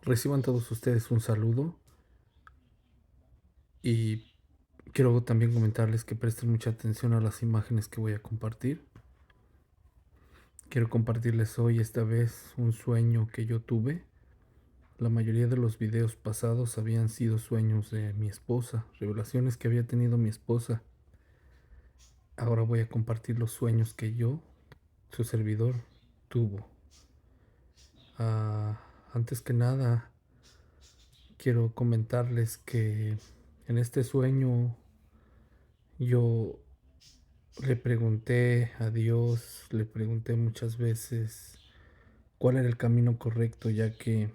Reciban todos ustedes un saludo y quiero también comentarles que presten mucha atención a las imágenes que voy a compartir. Quiero compartirles hoy, esta vez, un sueño que yo tuve. La mayoría de los videos pasados habían sido sueños de mi esposa, revelaciones que había tenido mi esposa. Ahora voy a compartir los sueños que yo, su servidor, tuvo. Ah, Antes que nada, quiero comentarles que en este sueño yo le pregunté a Dios, le pregunté muchas veces cuál era el camino correcto, ya que,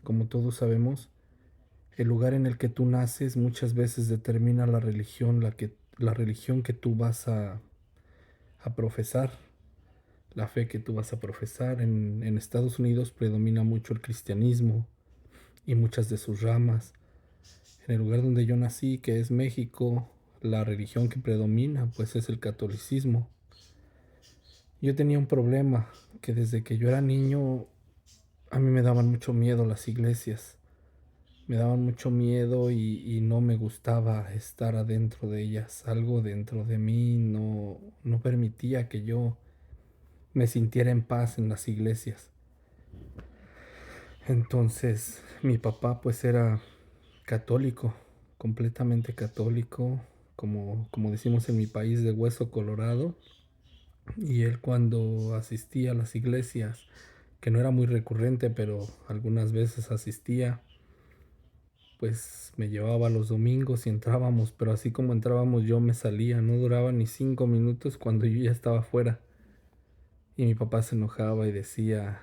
como todos sabemos, el lugar en el que tú naces muchas veces determina la religión, la religión que tú vas a profesar, la fe que tú vas a profesar. En Estados Unidos predomina mucho el cristianismo y muchas de sus ramas. En el lugar donde yo nací, que es México, la religión que predomina, pues es el catolicismo. Yo tenía un problema, que desde que yo era niño a mí me daban mucho miedo las iglesias. Me daban mucho miedo y no me gustaba estar adentro de ellas. Algo dentro de mí no permitía que yo me sintiera en paz en las iglesias. Entonces mi papá pues era católico, completamente católico, como decimos en mi país, de hueso colorado. Y él, cuando asistía a las iglesias, que no era muy recurrente, pero algunas veces asistía, pues me llevaba los domingos y entrábamos, pero así como entrábamos yo me salía, no duraba ni 5 minutos cuando yo ya estaba fuera. Y mi papá se enojaba y decía: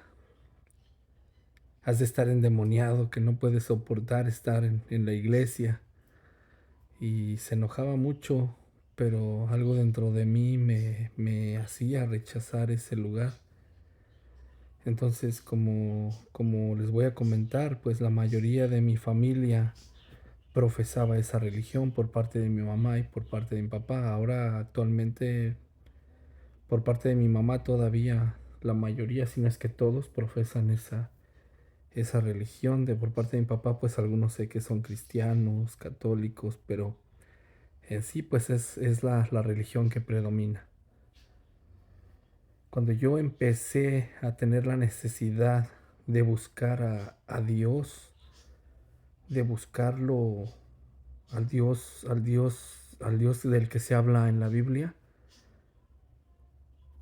has de estar endemoniado, que no puedes soportar estar en la iglesia. Y se enojaba mucho, pero algo dentro de mí me hacía rechazar ese lugar. Entonces, como les voy a comentar, pues la mayoría de mi familia profesaba esa religión por parte de mi mamá y por parte de mi papá. Ahora, actualmente, por parte de mi mamá todavía la mayoría, si no es que todos, profesan esa religión. De por parte de mi papá, pues algunos sé que son cristianos, católicos, pero en sí, pues es la religión que predomina. Cuando yo empecé a tener la necesidad de buscar a Dios, de buscarlo, al Dios del que se habla en la Biblia,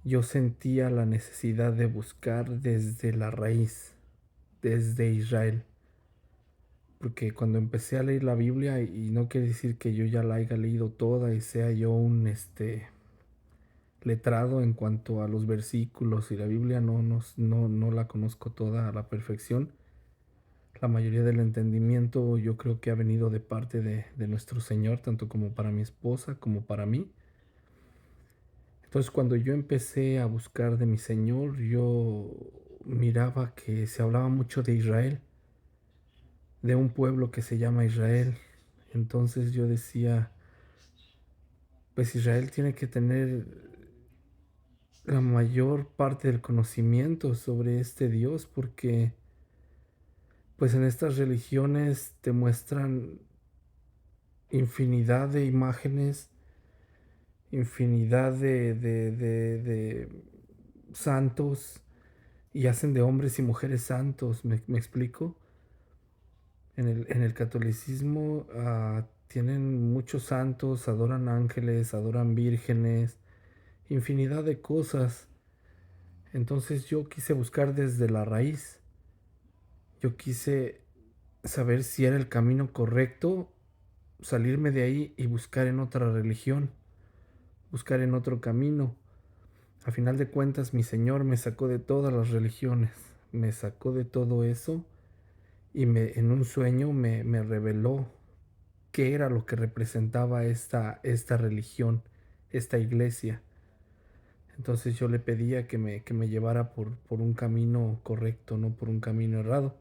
yo sentía la necesidad de buscar desde la raíz, desde Israel. Porque cuando empecé a leer la Biblia, y no quiere decir que yo ya la haya leído toda y sea yo un letrado en cuanto a los versículos y la Biblia, no la conozco toda a la perfección. La mayoría del entendimiento yo creo que ha venido de parte de nuestro Señor, tanto como para mi esposa como para mí. Entonces, cuando yo empecé a buscar de mi Señor, yo miraba que se hablaba mucho de Israel, de un pueblo que se llama Israel. Entonces yo decía, pues Israel tiene que tener la mayor parte del conocimiento sobre este Dios, porque pues en estas religiones te muestran infinidad de imágenes, infinidad de santos, y hacen de hombres y mujeres santos. ¿Me explico? En el catolicismo tienen muchos santos, adoran ángeles, adoran vírgenes, infinidad de cosas. Entonces yo quise buscar desde la raíz. Yo quise saber si era el camino correcto, salirme de ahí y buscar en otra religión, buscar en otro camino. A final de cuentas, mi Señor me sacó de todas las religiones, me sacó de todo eso, y en un sueño me reveló qué era lo que representaba esta religión, esta iglesia. Entonces yo le pedía que me llevara por un camino correcto, no por un camino errado.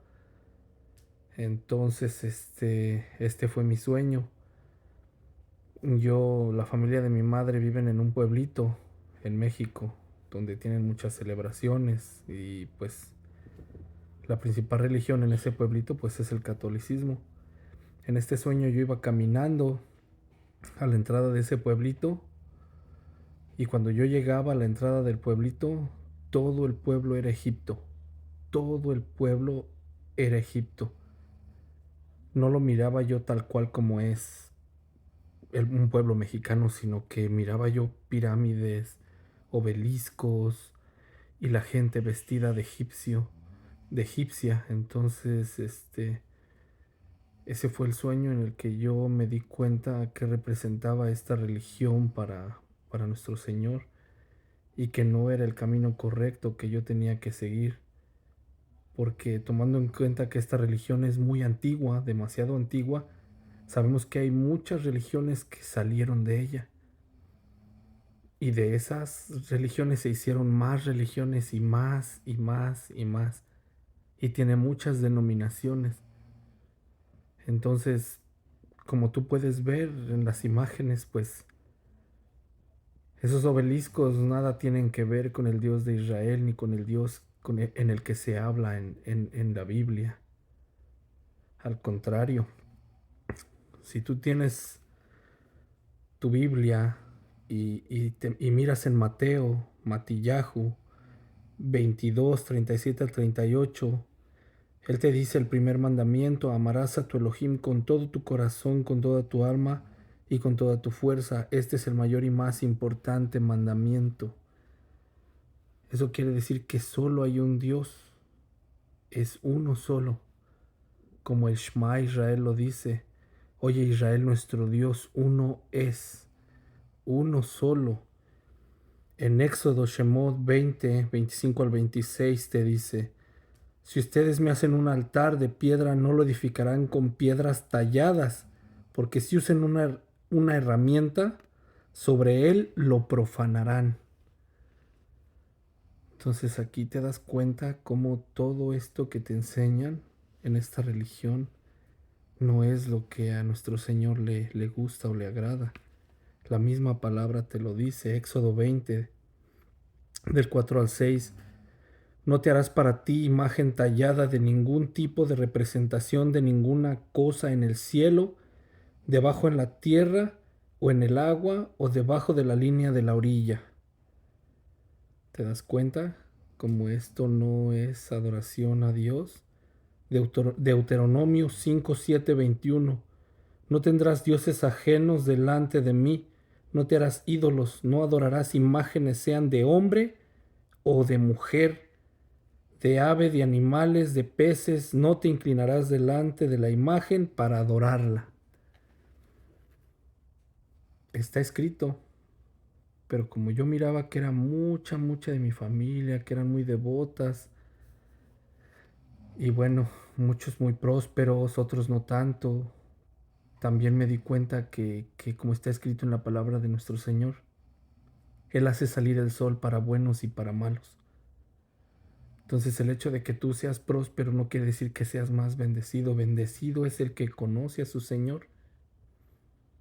Entonces este fue mi sueño. La familia de mi madre viven en un pueblito en México, donde tienen muchas celebraciones, y pues la principal religión en ese pueblito pues es el catolicismo. En este sueño yo iba caminando a la entrada de ese pueblito y cuando yo llegaba a la entrada del pueblito, todo el pueblo era Egipto. Todo el pueblo era Egipto. No lo miraba yo tal cual como es un pueblo mexicano, sino que miraba yo pirámides, obeliscos y la gente vestida de egipcio, de egipcia. Entonces, ese fue el sueño en el que yo me di cuenta que representaba esta religión para nuestro Señor y que no era el camino correcto que yo tenía que seguir, porque tomando en cuenta que esta religión es muy antigua, demasiado antigua, sabemos que hay muchas religiones que salieron de ella. Y de esas religiones se hicieron más religiones y más y más y más. Y tiene muchas denominaciones. Entonces, como tú puedes ver en las imágenes, pues esos obeliscos nada tienen que ver con el Dios de Israel ni con el Dios en el que se habla en la Biblia. Al contrario, si tú tienes tu Biblia y miras en Matillahu 22, 37 al 38, él te dice el primer mandamiento: amarás a tu Elohim con todo tu corazón, con toda tu alma y con toda tu fuerza. Este es el mayor y más importante mandamiento. Eso quiere decir que solo hay un Dios, es uno solo, como el Shema Israel lo dice. Oye Israel, nuestro Dios uno es, uno solo. En Éxodo Shemot 20, 25 al 26 te dice: si ustedes me hacen un altar de piedra, no lo edificarán con piedras talladas, porque si usen una herramienta, sobre él lo profanarán. Entonces aquí te das cuenta cómo todo esto que te enseñan en esta religión no es lo que a nuestro Señor le gusta o le agrada. La misma palabra te lo dice, Éxodo 20, del 4 al 6. No te harás para ti imagen tallada de ningún tipo de representación de ninguna cosa en el cielo, debajo en la tierra, o en el agua, o debajo de la línea de la orilla. ¿Te das cuenta? Como esto no es adoración a Dios. Deuteronomio 5, 7, 21. No tendrás dioses ajenos delante de mí, no te harás ídolos, no adorarás imágenes, sean de hombre o de mujer, de ave, de animales, de peces, no te inclinarás delante de la imagen para adorarla. Está escrito, pero como yo miraba que era mucha de mi familia, que eran muy devotas, y bueno, muchos muy prósperos, otros no tanto, también me di cuenta que como está escrito en la palabra de nuestro Señor, Él hace salir el sol para buenos y para malos. Entonces el hecho de que tú seas próspero no quiere decir que seas más bendecido. Bendecido es el que conoce a su Señor,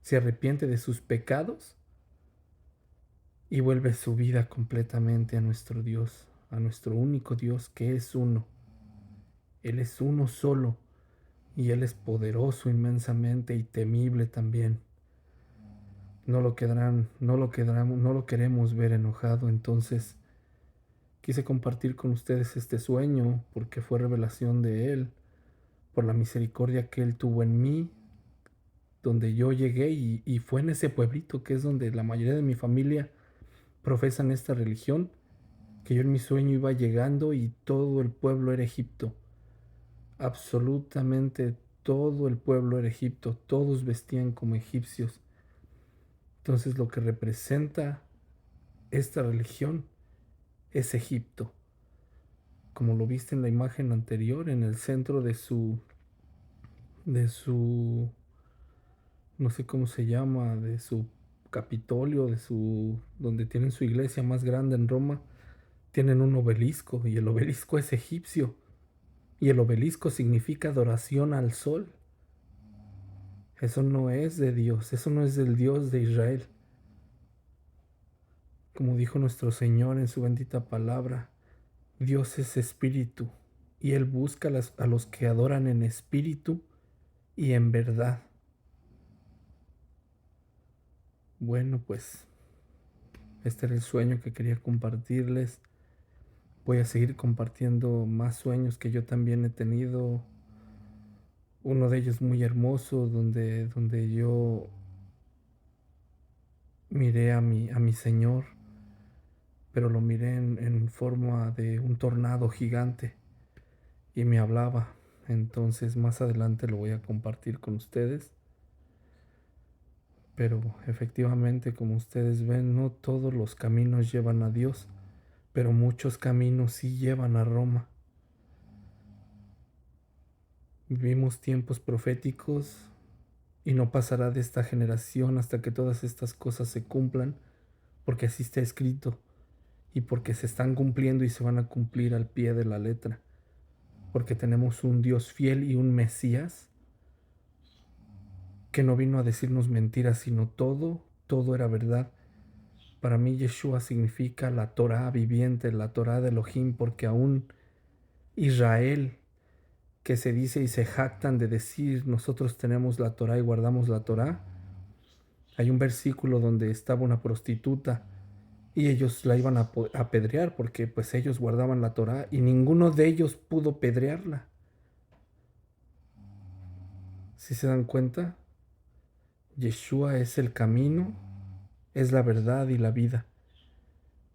se arrepiente de sus pecados y vuelve su vida completamente a nuestro Dios, a nuestro único Dios, que es uno. Él es uno solo y Él es poderoso inmensamente y temible también. No lo queremos ver enojado. Entonces quise compartir con ustedes este sueño porque fue revelación de Él, por la misericordia que Él tuvo en mí, donde yo llegué y fue en ese pueblito que es donde la mayoría de mi familia profesan esta religión, que yo en mi sueño iba llegando y todo el pueblo era Egipto. Absolutamente todo el pueblo era Egipto, todos vestían como egipcios. Entonces lo que representa esta religión es Egipto. Como lo viste en la imagen anterior, en el centro de su, no sé cómo se llama, de su Capitolio, donde tienen su iglesia más grande en Roma, tienen un obelisco y el obelisco es egipcio y el obelisco significa adoración al sol. Eso no es de Dios, eso no es del Dios de Israel. Como dijo nuestro Señor en su bendita palabra, Dios es espíritu y Él busca a los que adoran en espíritu y en verdad. Bueno, pues este era el sueño que quería compartirles. Voy a seguir compartiendo más sueños que yo también he tenido. Uno de ellos muy hermoso, donde yo miré a mi Señor, pero lo miré en forma de un tornado gigante y me hablaba. Entonces más adelante lo voy a compartir con ustedes. Pero efectivamente, como ustedes ven, no todos los caminos llevan a Dios, pero muchos caminos sí llevan a Roma. Vivimos tiempos proféticos y no pasará de esta generación hasta que todas estas cosas se cumplan, porque así está escrito y porque se están cumpliendo y se van a cumplir al pie de la letra, porque tenemos un Dios fiel y un Mesías que no vino a decirnos mentiras, sino todo era verdad. Para mí Yeshua significa la Torá viviente, la Torá de Elohim, porque aún Israel, que se dice y se jactan de decir nosotros tenemos la Torá y guardamos la Torá, hay un versículo donde estaba una prostituta y ellos la iban a apedrear porque pues ellos guardaban la Torá y ninguno de ellos pudo pedrearla. ¿Si se dan cuenta? Yeshua es el camino, es la verdad y la vida.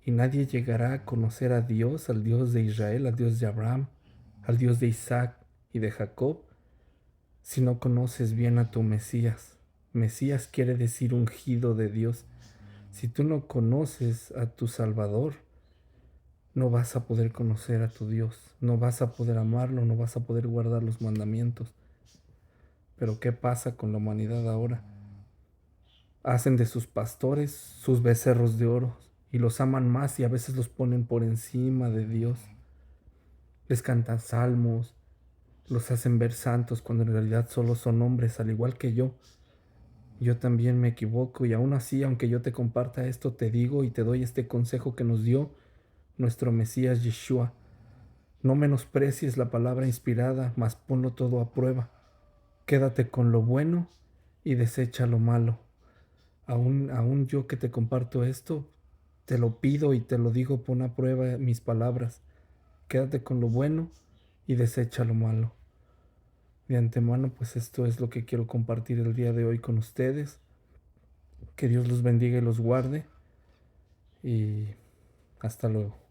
Y nadie llegará a conocer a Dios, al Dios de Israel, al Dios de Abraham, al Dios de Isaac y de Jacob, si no conoces bien a tu Mesías. Mesías quiere decir ungido de Dios. Si tú no conoces a tu Salvador, no vas a poder conocer a tu Dios, no vas a poder amarlo, no vas a poder guardar los mandamientos. Pero ¿qué pasa con la humanidad ahora? Hacen de sus pastores sus becerros de oro y los aman más y a veces los ponen por encima de Dios. Les cantan salmos, los hacen ver santos cuando en realidad solo son hombres, al igual que yo. Yo también me equivoco y aún así, aunque yo te comparta esto, te digo y te doy este consejo que nos dio nuestro Mesías Yeshua. No menosprecies la palabra inspirada, mas ponlo todo a prueba. Quédate con lo bueno y desecha lo malo. Aún yo que te comparto esto, te lo pido y te lo digo, pon a prueba mis palabras. Quédate con lo bueno y desecha lo malo. De antemano, pues esto es lo que quiero compartir el día de hoy con ustedes. Que Dios los bendiga y los guarde. Y hasta luego.